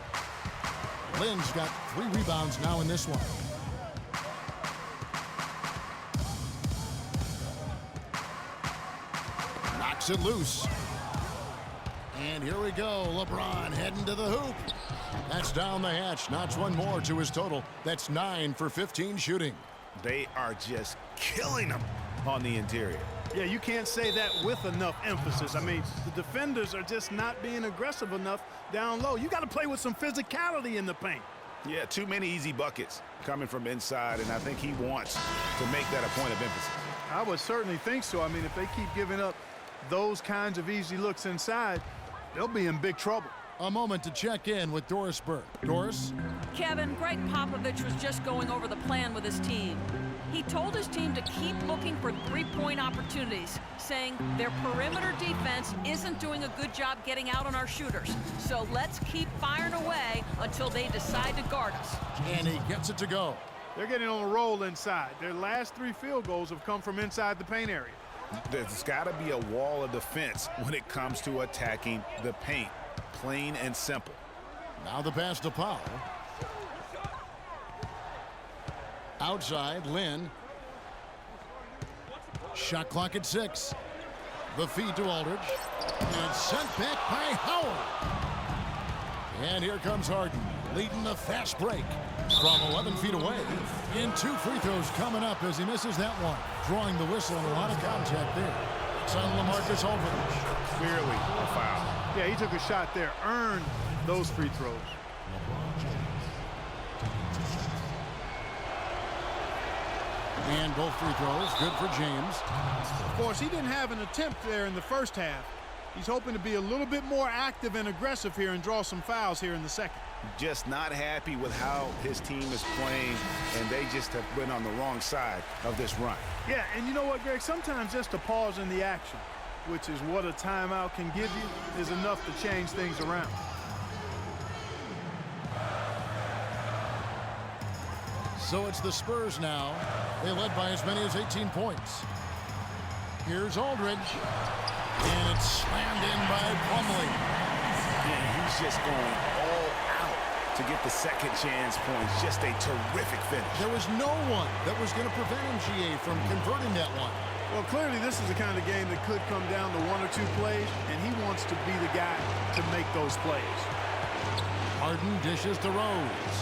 Lynn's got 3 rebounds now in this one. Knocks it loose. And here we go. LeBron heading to the hoop. That's down the hatch. Knocks one more to his total. That's 9 for 15 shooting. They are just killing them on the interior. Yeah, you can't say that with enough emphasis. I mean, the defenders are just not being aggressive enough down low. You got to play with some physicality in the paint. Yeah, too many easy buckets coming from inside, and I think he wants to make that a point of emphasis. I would certainly think so. I mean, if they keep giving up those kinds of easy looks inside, they'll be in big trouble. A moment to check in with Doris Burke. Doris? Kevin, Greg Popovich was just going over the plan with his team. He told his team to keep looking for three-point opportunities, saying their perimeter defense isn't doing a good job getting out on our shooters. So let's keep firing away until they decide to guard us. And he gets it to go. They're getting on a roll inside. Their last 3 field goals have come from inside the paint area. There's got to be a wall of defense when it comes to attacking the paint. Plain and simple. Now the pass to Powell. Outside, Lynn. Shot clock at 6. The feed to Aldridge. And sent back by Howard. And here comes Harden, leading the fast break from 11 feet away. In 2 free throws coming up as he misses that one. Drawing the whistle and a lot of contact there. It's on LaMarcus Aldridge. Clearly a foul. Yeah, he took a shot there, earned those free throws. And both free throws, good for James. Of course, he didn't have an attempt there in the first half. He's hoping to be a little bit more active and aggressive here and draw some fouls here in the second. Just not happy with how his team is playing, and they just have been on the wrong side of this run. Yeah, and you know what, Greg? Sometimes just a pause in the action, which is what a timeout can give you, is enough to change things around. So it's the Spurs now. They led by as many as 18 points. Here's Aldridge. And it's slammed in by Plumlee. Yeah, he's just going all out to get the second chance points. Just a terrific finish. There was no one that was going to prevent MGA from converting that one. Well, clearly this is the kind of game that could come down to 1 or 2 plays, and he wants to be the guy to make those plays. Harden dishes to Rose.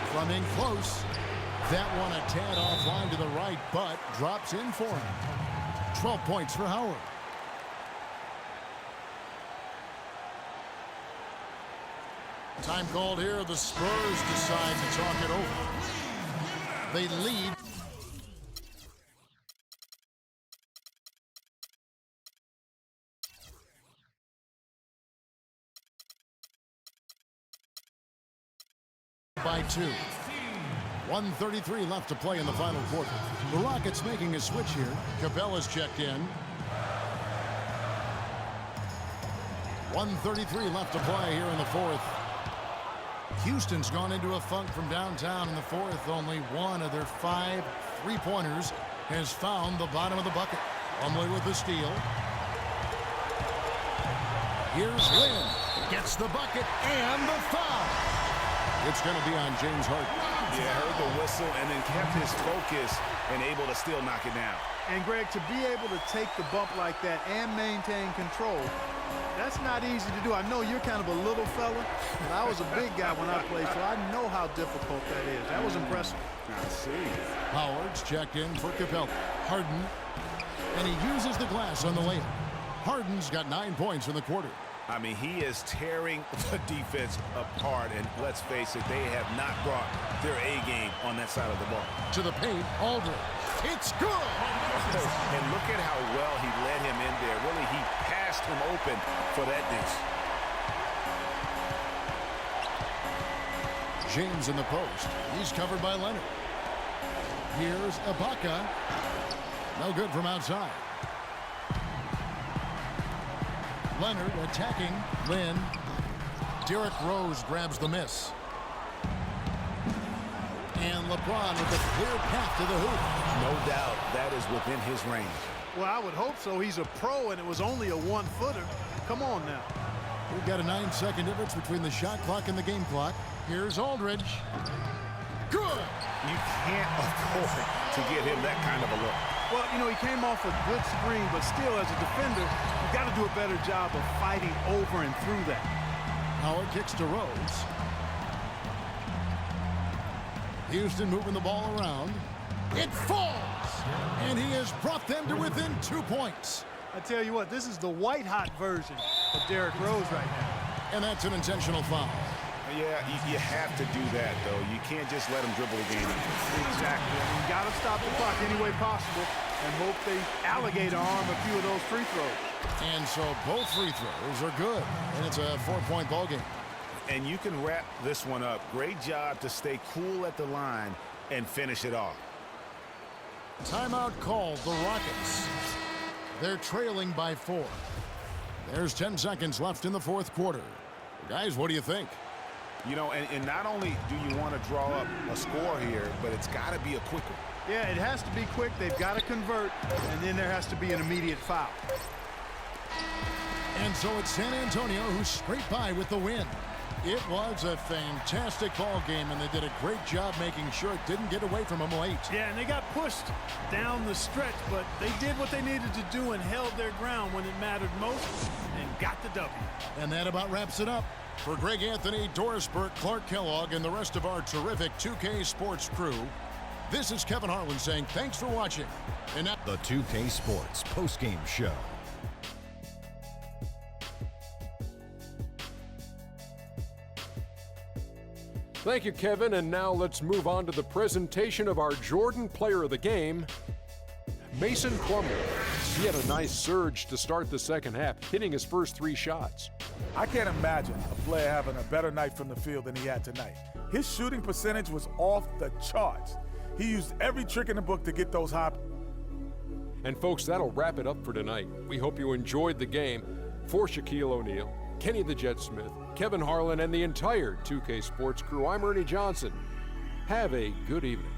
From in close. That one a tad offline to the right, but drops in for him. 12 points for Howard. Time called here. The Spurs decide to talk it over. They lead. By 2. 1:33 left to play in the final quarter. The Rockets making a switch here. Capella's checked in. 1:33 left to play here in the 4th. Houston's gone into a funk from downtown in the 4th. Only one of their 5 three-pointers has found the bottom of the bucket. Plumlee with the steal. Here's Lynn. Gets the bucket and the foul. It's going to be on James Harden. Yeah, heard the whistle and then kept his focus and able to still knock it down. And, Greg, to be able to take the bump like that and maintain control, that's not easy to do. I know you're kind of a little fella, but I was a big guy when I played, so I know how difficult that is. That was impressive. I see. Howard's checked in for Capella. Harden, and he uses the glass on the layup. Harden's got 9 points in the quarter. I mean, he is tearing the defense apart, and let's face it, they have not brought their A game on that side of the ball. To the paint, Aldridge. It's good! And look at how well he led him in there. Really, he passed him open for that deuce. James in the post. He's covered by Leonard. Here's Ibaka. No good from outside. Leonard attacking. Lynn. Derrick Rose grabs the miss. And LeBron with a clear path to the hoop. No doubt that is within his range. Well, I would hope so. He's a pro, and it was only a one-footer. Come on now. We've got a 9-second difference between the shot clock and the game clock. Here's Aldridge. Good. You can't afford to get him that kind of a look. Well, you know, he came off a good screen, but still, as a defender, you've got to do a better job of fighting over and through that. Howard kicks to Rose. Houston moving the ball around. It falls! And he has brought them to within 2 points. I tell you what, this is the white-hot version of Derrick Rose right now. And that's an intentional foul. Yeah, you have to do that, though. You can't just let him dribble the game. Exactly. I mean, you got to stop the clock any way possible and hope they alligator arm a few of those free throws. And so both free throws are good. And it's a 4-point ball game. And you can wrap this one up. Great job to stay cool at the line and finish it off. Timeout called, the Rockets. They're trailing by 4. There's 10 seconds left in the fourth quarter. Guys, what do you think? You know, and not only do you want to draw up a score here, but it's got to be a quick one. Yeah, it has to be quick. They've got to convert, and then there has to be an immediate foul. And so it's San Antonio who scraped by with the win. It was a fantastic ball game, and they did a great job making sure it didn't get away from them late. Yeah, and they got pushed down the stretch, but they did what they needed to do and held their ground when it mattered most and got the W. And that about wraps it up. For Greg Anthony, Doris Burke, Clark Kellogg, and the rest of our terrific 2K Sports crew, this is Kevin Harlan saying thanks for watching. And now The 2K Sports postgame show. Thank you, Kevin. And now let's move on to the presentation of our Jordan Player of the Game, Mason Plumlee. He had a nice surge to start the second half, hitting his first 3 shots. I can't imagine a player having a better night from the field than he had tonight. His shooting percentage was off the charts. He used every trick in the book to get those high. And folks, that'll wrap it up for tonight. We hope you enjoyed the game. For Shaquille O'Neal, Kenny the Jet Smith, Kevin Harlan, and the entire 2K Sports crew, I'm Ernie Johnson. Have a good evening.